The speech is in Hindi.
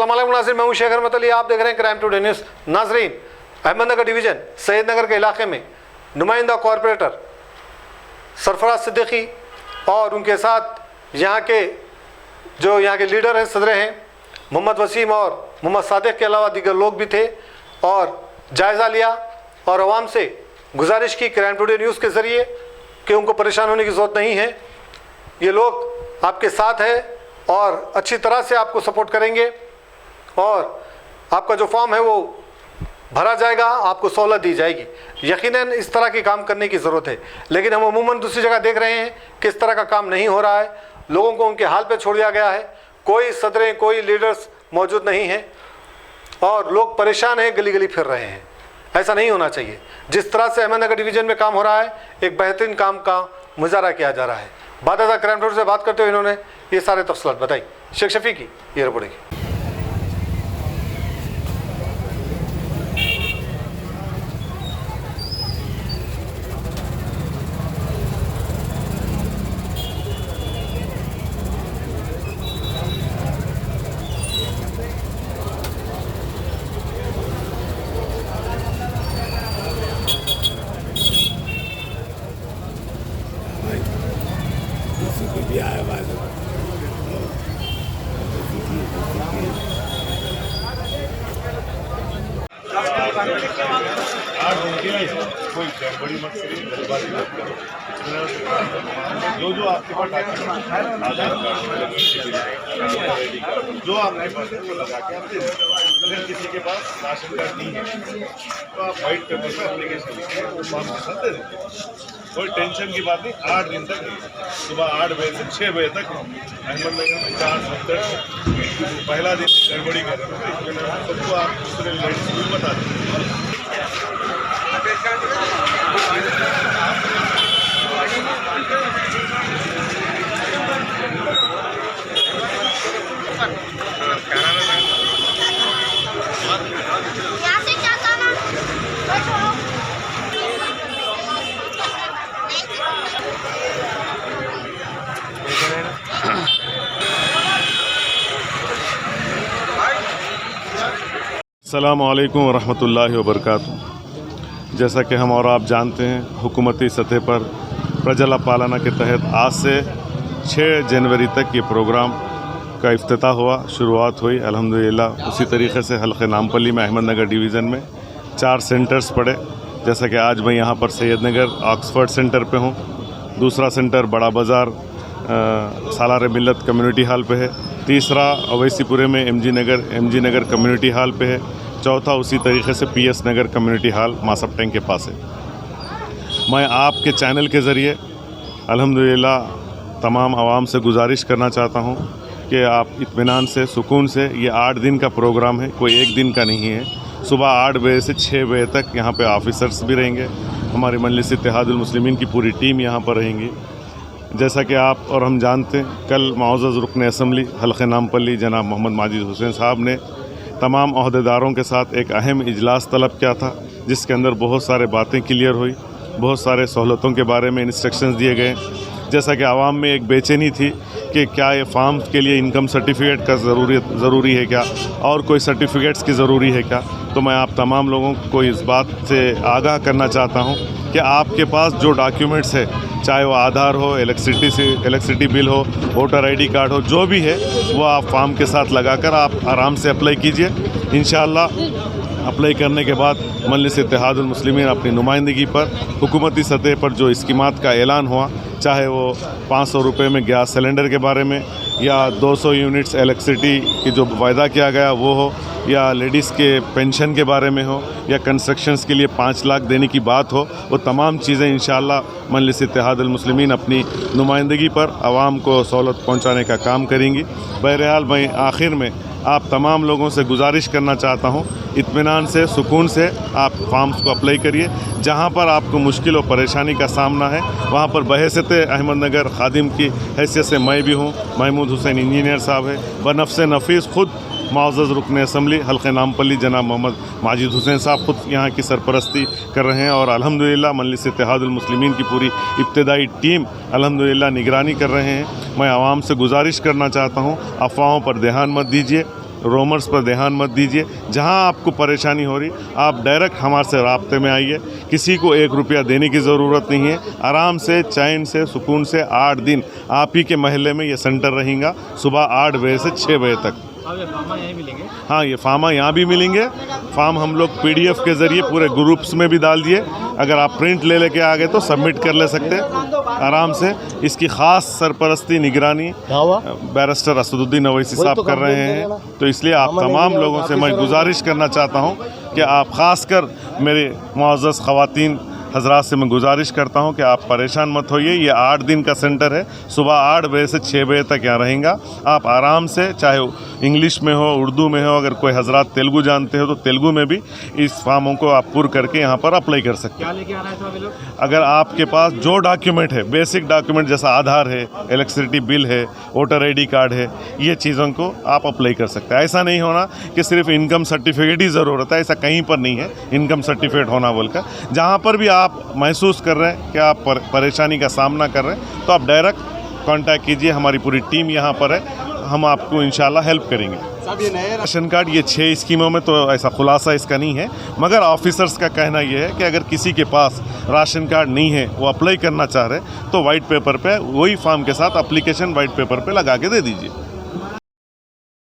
अस्सलाम वालेकुम नाज़रीन, मैं हूं शेख अहमद अली। आप देख रहे हैं क्राइम टुडे न्यूज़। नाज़रीन, अहमदनगर डिवीज़न सैयदनगर के इलाके में नुमाइंदा कॉरपोरेटर सरफराज सिद्दीकी और उनके साथ यहाँ के लीडर हैं, सदर हैं मोहम्मद वसीम और मोहम्मद सादिक के अलावा दीगर लोग भी थे और जायज़ा लिया और आवाम से गुजारिश की क्राइम टुडे न्यूज़ के ज़रिए कि उनको परेशान होने की ज़रूरत नहीं है। ये लोग आपके साथ हैं और अच्छी तरह से आपको सपोर्ट करेंगे और आपका जो फॉर्म है वो भरा जाएगा, आपको सहूलत दी जाएगी। यकीनन इस तरह के काम करने की ज़रूरत है, लेकिन हम अमूमन दूसरी जगह देख रहे हैं कि इस तरह का काम नहीं हो रहा है। लोगों को उनके हाल पे छोड़ दिया गया है, कोई सदरें कोई लीडर्स मौजूद नहीं हैं और लोग परेशान हैं, गली गली फिर रहे हैं। ऐसा नहीं होना चाहिए। जिस तरह से अहमदनगर डिवीज़न में काम हो रहा है, एक बेहतरीन काम का मुजाहरा किया जा रहा है। बाकायदा क्राइम टुडे से बात करते हुए इन्होंने ये सारे तफसीलात बताई। शेख शफी की ये रिपोर्ट है। कोई बड़ी मत करिए, गरीबाई मत करो। जो आपके पास आधार कार्ड जो आपके पास है वो लगा के आप दे दें। अगर किसी के पास राशन कार्ड नहीं है तो आप वाइट पेपर पर एप्लीकेशन लिखिए, वो फॉर्म के साथ दे देंगे। कोई टेंशन की बात नहीं। 8 दिन तक सुबह 8 बजे से 6 बजे तक अहमदनगर में 4 सेंटर पहला दिन गड़बड़ी कर रहे हैं। सबको आप दूसरे लेडीज को बता दें। अस्सलामु अलैकुम वरहमतुल्लाहि वबरकातुहू। जैसा कि हम और आप जानते हैं, हुकूमती सतह पर प्रजला पालना के तहत आज से 6 जनवरी तक ये प्रोग्राम का इफ्तिताह हुआ, शुरुआत हुई अल्हम्दुलिल्लाह। उसी तरीक़े से हल्क़े नामपल्ली में अहमदनगर डिवीज़न में 4 सेंटर्स पड़े। जैसा कि आज मैं यहाँ पर सैयदनगर ऑक्सफर्ड सेंटर पे हूँ, दूसरा सेंटर बड़ा बाज़ार सालार मिल्लत कम्युनिटी हॉल पे है, तीसरा अवैसीपुरे में एमजी नगर कम्युनिटी हॉल पे है, चौथा उसी तरीके से पीएस नगर कम्युनिटी हॉल मासब टैंक के पास है। मैं आपके चैनल के ज़रिए अल्हम्दुलिल्लाह तमाम आवाम से गुजारिश करना चाहता हूँ कि आप इत्मीनान से सुकून से, ये 8 दिन का प्रोग्राम है, कोई एक दिन का नहीं है। सुबह 8 बजे से 6 बजे तक यहाँ पे ऑफिसर्स भी रहेंगे, हमारी मजलिस इत्तेहादुल मुस्लिमीन की पूरी टीम यहाँ पर रहेंगी। जैसा कि आप और हम जानते हैं, कल मुअज़्ज़ज़ रुकन असम्बली हल्क़े नामपल्ली जनाब मोहम्मद माजिद हुसैन साहब ने तमाम अहदेदारों के साथ एक अहम इजलास तलब किया था, जिसके अंदर बहुत सारे बातें क्लियर हुई, बहुत सारे सहूलतों के बारे में इंस्ट्रक्शंस दिए गए। जैसा कि आवाम में एक बेचैनी थी कि क्या ये फार्म के लिए इनकम सर्टिफिकेट का ज़रूरी है क्या, और कोई सर्टिफिकेट्स की ज़रूरी है क्या, तो मैं आप तमाम लोगों को इस बात से आगाह करना चाहता हूँ कि आपके पास जो डॉक्यूमेंट्स है, चाहे वो आधार हो, इलेक्ट्रिसिटी बिल हो, वोटर आईडी कार्ड हो, जो भी है वो आप फॉर्म के साथ लगाकर आप आराम से अप्लाई कीजिए। इंशाअल्लाह अप्लाई करने के बाद मजलिस इत्तेहादुल मुस्लिमीन अपनी नुमाइंदगी पर हुकूमती सतह पर जो स्कीमात का ऐलान हुआ, चाहे वो 500 रुपये में गैस सिलेंडर के बारे में, या 200 यूनिट्स इलेक्ट्रिसिटी की जो वायदा किया गया वो हो, या लेडीज़ के पेंशन के बारे में हो, या कंस्ट्रक्शंस के लिए 5 लाख देने की बात हो, वो तमाम चीज़ें इंशाअल्लाह मजलिस इत्तेहादुल मुस्लिमीन अपनी नुमाइंदगी पर आवाम को सहूलत पहुँचाने का काम करेंगी। बहरहाल मैं आखिर में आप तमाम लोगों से गुजारिश करना चाहता हूँ, इत्मीनान से सुकून से आप फॉर्म्स को अप्लाई करिए। जहाँ पर आपको मुश्किल और परेशानी का सामना है, वहाँ पर बहैसियत अहमदनगर खादिम की हैसियत से मैं भी हूँ, महमूद हुसैन इंजीनियर साहब है, बनफ़्स नफीस ख़ुद मुअज़्ज़ज़ रुकन असम्बली हल्क़े नामपल्ली जनाब मोहम्मद माजिद हुसैन साहब ख़ुद यहाँ की सरपरस्ती कर रहे हैं, और अल्हम्दुलिल्लाह मजलिस इत्तेहादुल मुस्लिमीन की पूरी इब्तिदाई टीम अल्हम्दुलिल्लाह निगरानी कर रहे हैं। मैं आवाम से गुजारिश करना चाहता हूँ, अफवाहों पर ध्यान मत दीजिए, रोमर्स पर ध्यान मत दीजिए। जहां आपको परेशानी हो रही आप डायरेक्ट हमारे से राब्ते में आइए। किसी को 1 रुपया देने की ज़रूरत नहीं है। आराम से, चैन से, सुकून से 8 दिन आप ही के महल्ले में ये सेंटर रहेगा, सुबह 8 बजे से 6 बजे तक। ये फार्मा यहीं मिलेंगे? हाँ, ये फार्मा यहाँ भी मिलेंगे। फार्म हम लोग PDF के ज़रिए पूरे ग्रुप्स में भी डाल दिए। अगर आप प्रिंट ले लेके आ गए तो सबमिट कर ले सकते हैं आराम से। इसकी ख़ास सरपरस्ती निगरानी बैरिस्टर असदुद्दीन अवैसी साहब कर रहे हैं। तो इसलिए आप तमाम लोगों से मैं गुजारिश करना चाहता हूँ कि आप ख़ासकर मेरे मुअज़्ज़ज़ ख़वातीन हज़रात से मैं गुजारिश करता हूं कि आप परेशान मत होइए। ये 8 दिन का सेंटर है, सुबह 8 बजे से 6 बजे तक यहाँ रहेगा। आप आराम से, चाहे इंग्लिश में हो, उर्दू में हो, अगर कोई हज़रात तेलुगु जानते हो तो तेलुगु में भी इस फॉर्मों को आप पूर करके यहाँ पर अप्लाई कर सकते हैं। क्या लेके आना है सभी लोग? अगर आपके पास जो डॉक्यूमेंट है, बेसिक डॉक्यूमेंट जैसा आधार है, इलेक्ट्रिसिटी बिल है, वोटर ID कार्ड है, ये चीज़ों को आप अप्लाई कर सकते हैं। ऐसा नहीं होना कि सिर्फ इनकम सर्टिफिकेट ही ज़रूरत है, ऐसा कहीं पर नहीं है। इनकम सर्टिफिकेट होना बोलकर जहाँ पर भी आप महसूस कर रहे हैं कि आप परेशानी का सामना कर रहे हैं तो आप डायरेक्ट कांटेक्ट कीजिए। हमारी पूरी टीम यहाँ पर है, हम आपको इंशाल्लाह हेल्प करेंगे। राशन कार्ड ये 6 स्कीमों में तो ऐसा खुलासा इसका नहीं है, मगर ऑफिसर्स का कहना ये है कि अगर किसी के पास राशन कार्ड नहीं है, वो अप्लाई करना चाह रहे हैं तो वाइट पेपर पे वही फॉर्म के साथ एप्लीकेशन वाइट पेपर पे लगा के दे दीजिए।